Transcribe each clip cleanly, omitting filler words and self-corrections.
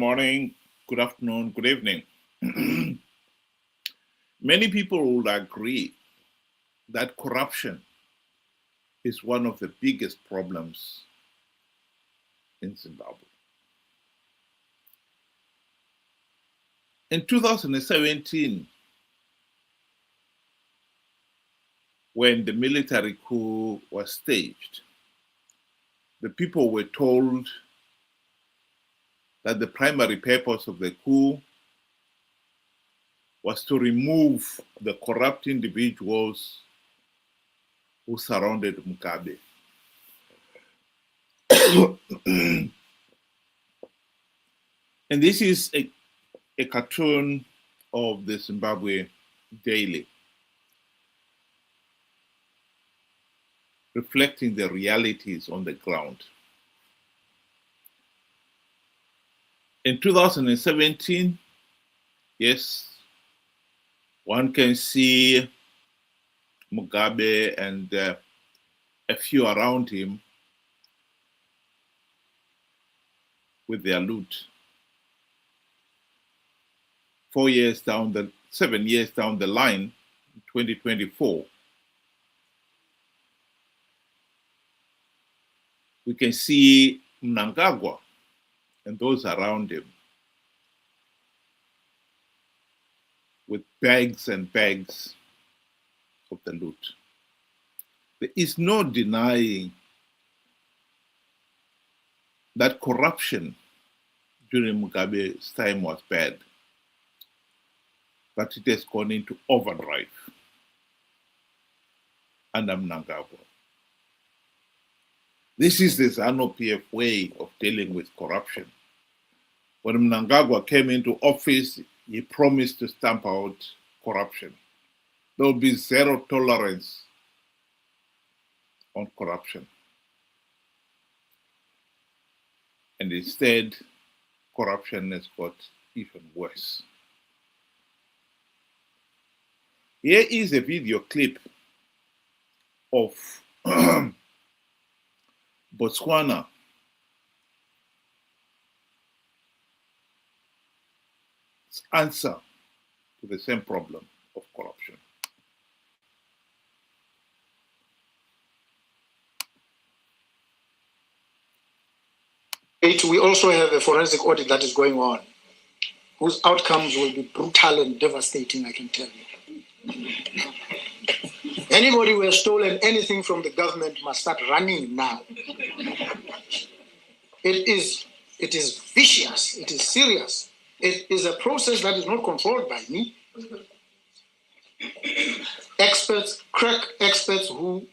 morning, good afternoon, good evening. Many people would agree that corruption is one of the biggest problems in Zimbabwe. In 2017, when the military coup was staged, the people were told that the primary purpose of the coup was to remove the corrupt individuals who surrounded Mugabe. And this is a cartoon of the Zimbabwe Daily, reflecting the realities on the ground. In 2017, yes, one can see Mugabe and a few around him with their loot. 7 years down the line, 2024, we can see Mnangagwa and those around him with bags and bags of the loot. There is no denying that corruption during Mugabe's time was bad, but it has gone into overdrive under Mnangagwa. This is the Zanu PF way of dealing with corruption. When Mnangagwa came into office, he promised to stamp out corruption. There will be zero tolerance on corruption. And instead, corruption has got even worse. Here is a video clip of Botswana answer to the same problem of corruption. We also have a forensic audit that is going on, whose outcomes will be brutal and devastating, I can tell you. Anybody who has stolen anything from the government must start running now. It is vicious, it is serious. It is a process that is not controlled by me. Experts, crack experts who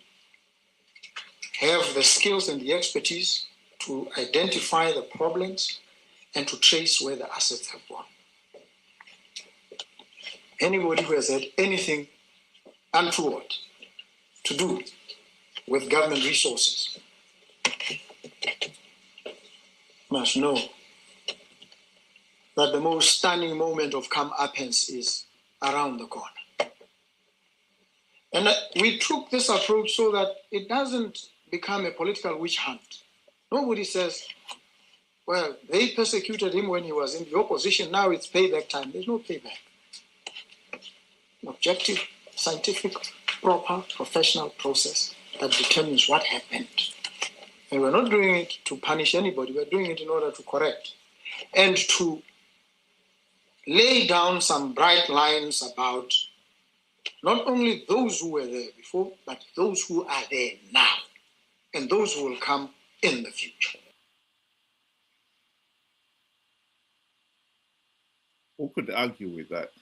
have the skills and the expertise to identify the problems and to trace where the assets have gone. Anybody who has had anything untoward to do with government resources must know that the most stunning moment of comeuppance is around the corner. And we took this approach so that it doesn't become a political witch hunt. Nobody says, well, they persecuted him when he was in the opposition, now it's payback time. There's no payback. Objective, scientific, proper, professional process that determines what happened. And we're not doing it to punish anybody, we're doing it in order to correct and to lay down some bright lines about not only those who were there before, but those who are there now, and those who will come in the future. Who could argue with that?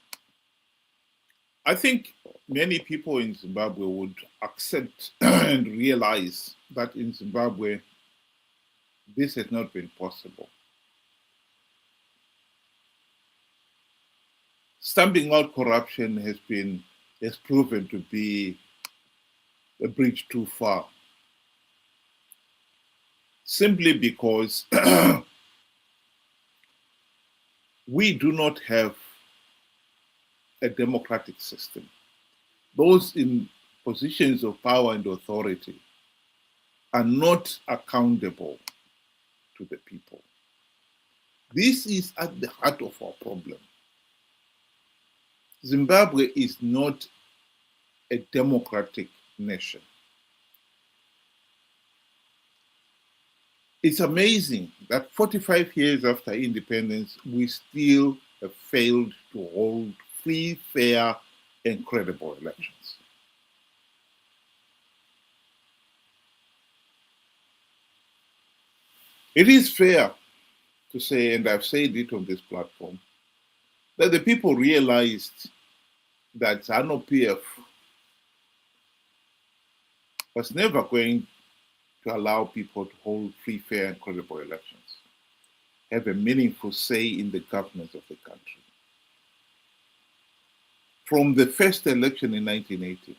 I think many people in Zimbabwe would accept and realize that in Zimbabwe, this has not been possible. Stamping out corruption has proven to be a bridge too far. Simply because we do not have a democratic system. Those in positions of power and authority are not accountable to the people. This is at the heart of our problem. Zimbabwe is not a democratic nation. It's amazing that 45 years after independence, we still have failed to hold free, fair, and credible elections. It is fair to say, and I've said it on this platform, that the people realized that Zanu PF was never going to allow people to hold free, fair, and credible elections, have a meaningful say in the governance of the country. From the first election in 1980,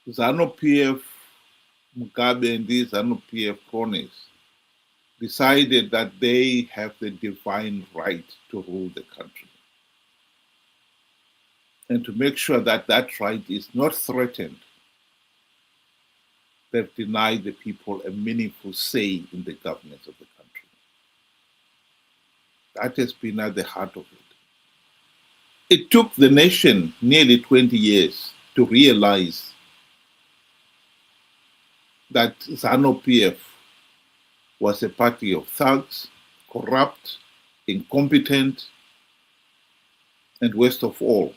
Zanu PF, Mugabe, and these Zanu PF cronies decided that they have the divine right to rule the country. And to make sure that that right is not threatened, they've denied the people a meaningful say in the governance of the country. That has been at the heart of it. It took the nation nearly 20 years to realize that Zanu PF was a party of thugs, corrupt, incompetent, and worst of all,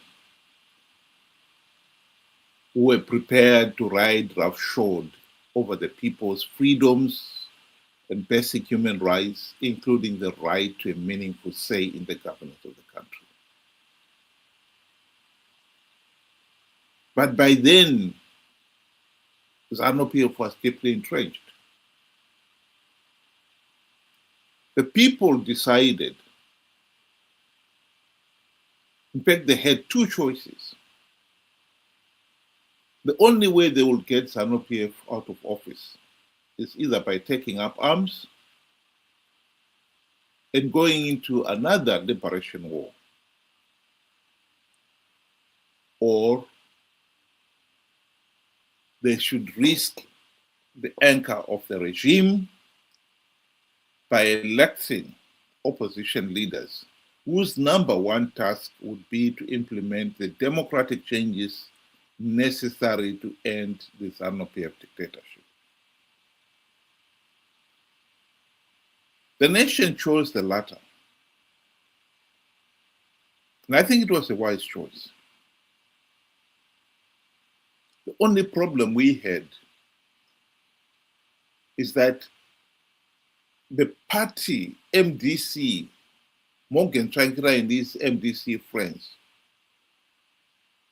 who were prepared to ride roughshod over the people's freedoms and basic human rights, including the right to a meaningful say in the governance of the country. But by then, Zanu PF was deeply entrenched. The people decided, in fact, they had two choices. The only way they will get Zanu PF out of office is either by taking up arms and going into another liberation war, or they should risk the anchor of the regime by electing opposition leaders whose number one task would be to implement the democratic changes necessary to end the Zanu PF dictatorship. The nation chose the latter. And I think it was a wise choice. The only problem we had is that the party, MDC, Morgan Tsvangirai and these MDC friends,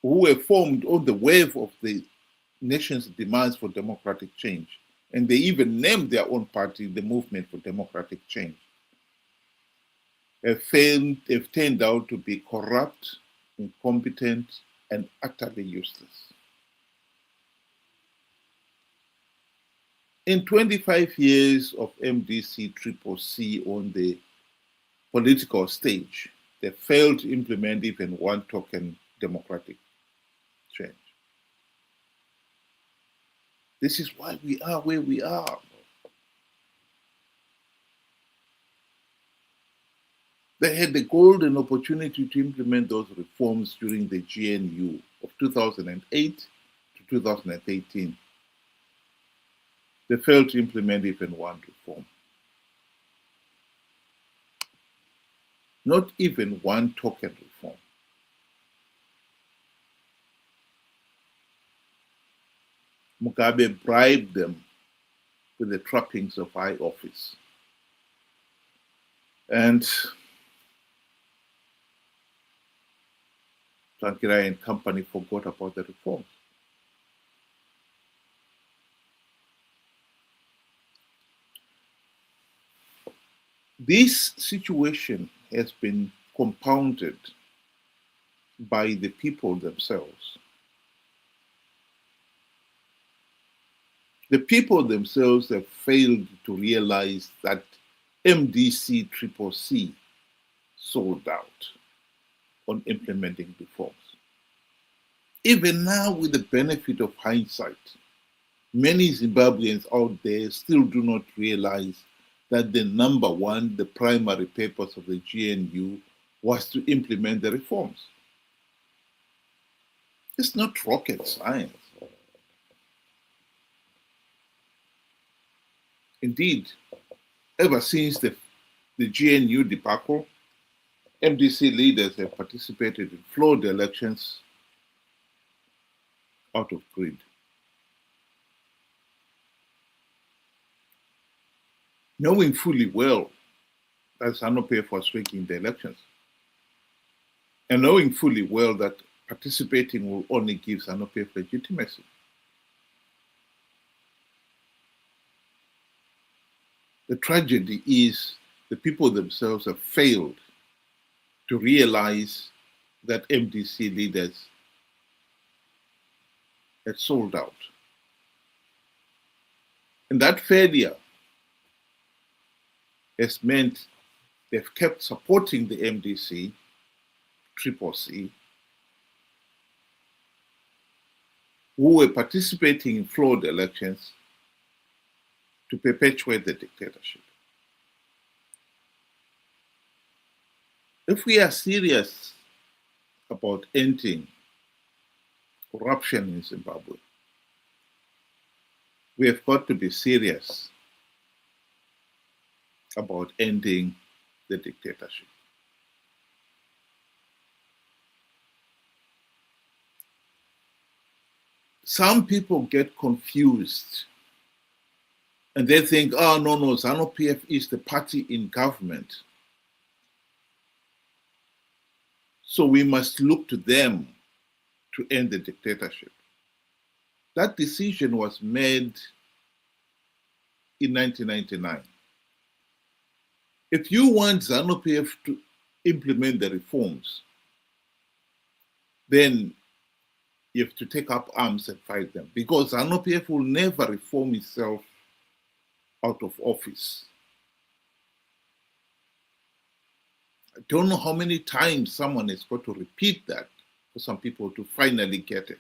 who were formed on the wave of the nation's demands for democratic change, and they even named their own party the Movement for Democratic Change, have turned out to be corrupt, incompetent, and utterly useless. In 25 years of MDC CCC on the political stage, they failed to implement even one token democratic change. This is why we are where we are. They had the golden opportunity to implement those reforms during the GNU of 2008 to 2018. They failed to implement even one reform. Not even one token reform. Mugabe bribed them with the trappings of high office. And Tsvangirai and company forgot about the reforms. This situation has been compounded by the people themselves. The people themselves have failed to realize that MDC CCC sold out on implementing reforms. Even now, with the benefit of hindsight, many Zimbabweans out there still do not realize that the primary purpose of the GNU was to implement the reforms. It's not rocket science. Indeed, ever since the GNU debacle, MDC leaders have participated in flawed elections out of greed. Knowing fully well that Zanu PF was rigging the elections, and knowing fully well that participating will only give Zanu PF legitimacy. The tragedy is the people themselves have failed to realize that MDC leaders had sold out. And that failure has meant they've kept supporting the MDC, CCC, who were participating in flawed elections to perpetuate the dictatorship. If we are serious about ending corruption in Zimbabwe, we have got to be serious about ending the dictatorship. Some people get confused and they think, oh, no, Zanu PF is the party in government, so we must look to them to end the dictatorship. That decision was made in 1999. If you want Zanu PF to implement the reforms, then you have to take up arms and fight them, because Zanu PF will never reform itself out of office. I don't know how many times someone has got to repeat that for some people to finally get it.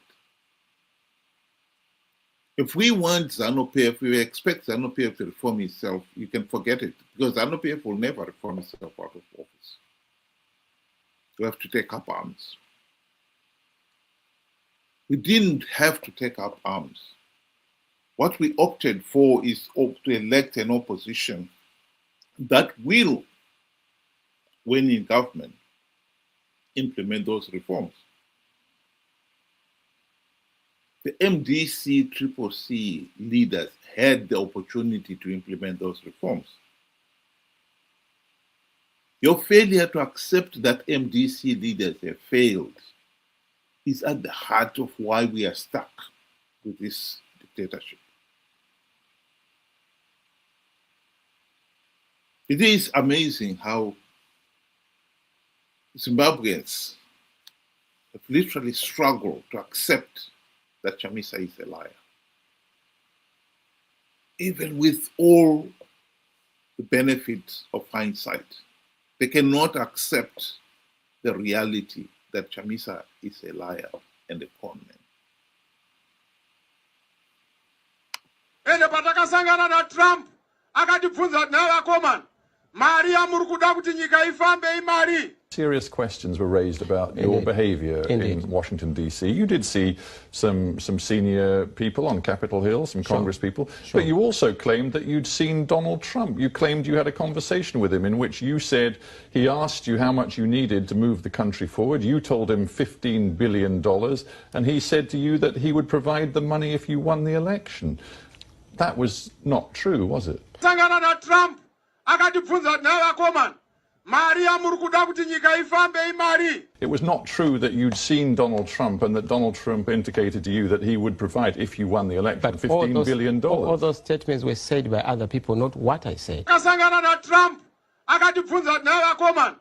If we want Zanu PF, we expect Zanu PF to reform itself, you can forget it, because Zanu PF will never reform itself out of office. We have to take up arms. We didn't have to take up arms. What we opted for is to elect an opposition that will, when in government, implement those reforms. The MDC CCC leaders had the opportunity to implement those reforms. Your failure to accept that MDC leaders have failed is at the heart of why we are stuck with this dictatorship. It is amazing how Zimbabweans have literally struggled to accept that Chamisa is a liar. Even with all the benefits of hindsight, they cannot accept the reality that Chamisa is a liar and a con man. Ende patakasangana na Trump akatibvunza naye akomana mari yamuri kuda kuti nyika ifambe imari. Serious questions were raised about your behaviour in Washington, D.C. You did see some senior people on Capitol Hill, some Congress people, but you also claimed that you'd seen Donald Trump. You claimed you had a conversation with him in which you said he asked you how much you needed to move the country forward. You told him $15 billion, and he said to you that he would provide the money if you won the election. That was not true, was it? Sangana na Trump akatibvunza naye akomana mari yamuri kuda kuti nyika ifambe imari. It was not true that you'd seen Donald Trump and that Donald Trump indicated to you that he would provide, if you won the election, $15 billion. All those statements were said by other people, not what I said. Akasangana na Trump akatibvunza naye akomana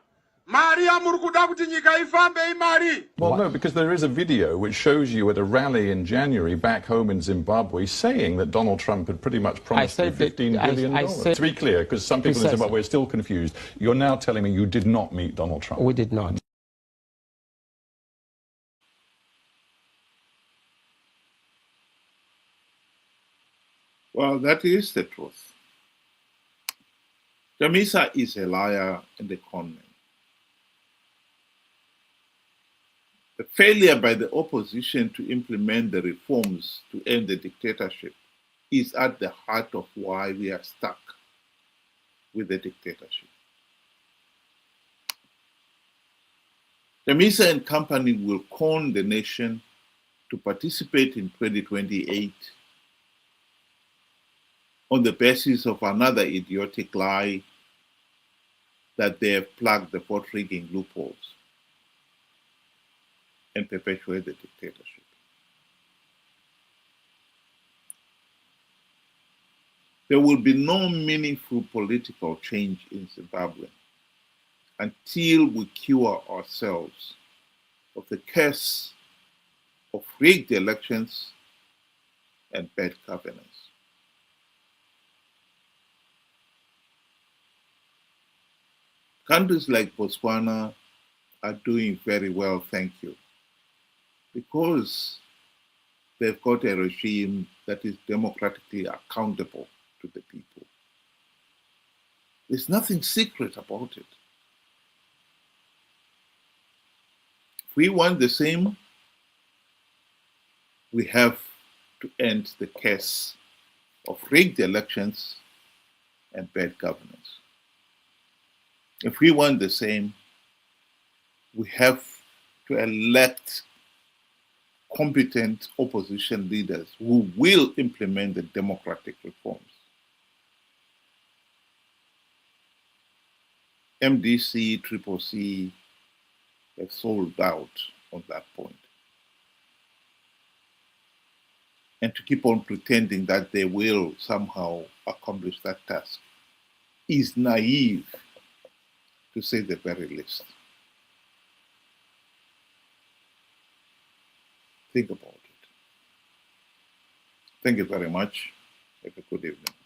mari yamuri kuda kuti nyika ifambe imari. Well, no, because there is a video which shows you at a rally in January back home in Zimbabwe saying that Donald Trump had pretty much promised you $15 billion. To be clear, because some people in Zimbabwe are still confused, you're now telling me you did not meet Donald Trump. We did not. Well, that is the truth. Chamisa is a liar and a conman. The failure by the opposition to implement the reforms to end the dictatorship is at the heart of why we are stuck with the dictatorship. Chamisa and company will con the nation to participate in 2028 on the basis of another idiotic lie that they have plugged the vote rigging loopholes and perpetuate the dictatorship. There will be no meaningful political change in Zimbabwe until we cure ourselves of the curse of rigged elections and bad governance. Countries like Botswana are doing very well, thank you, because they've got a regime that is democratically accountable to the people. There's nothing secret about it. If we want the same, we have to end the curse of rigged elections and bad governance. If we want the same, we have to elect competent opposition leaders who will implement the democratic reforms. MDC, CCC have sold out on that point. And to keep on pretending that they will somehow accomplish that task is naive, to say the very least. Think about it. Thank you very much. Have a good evening.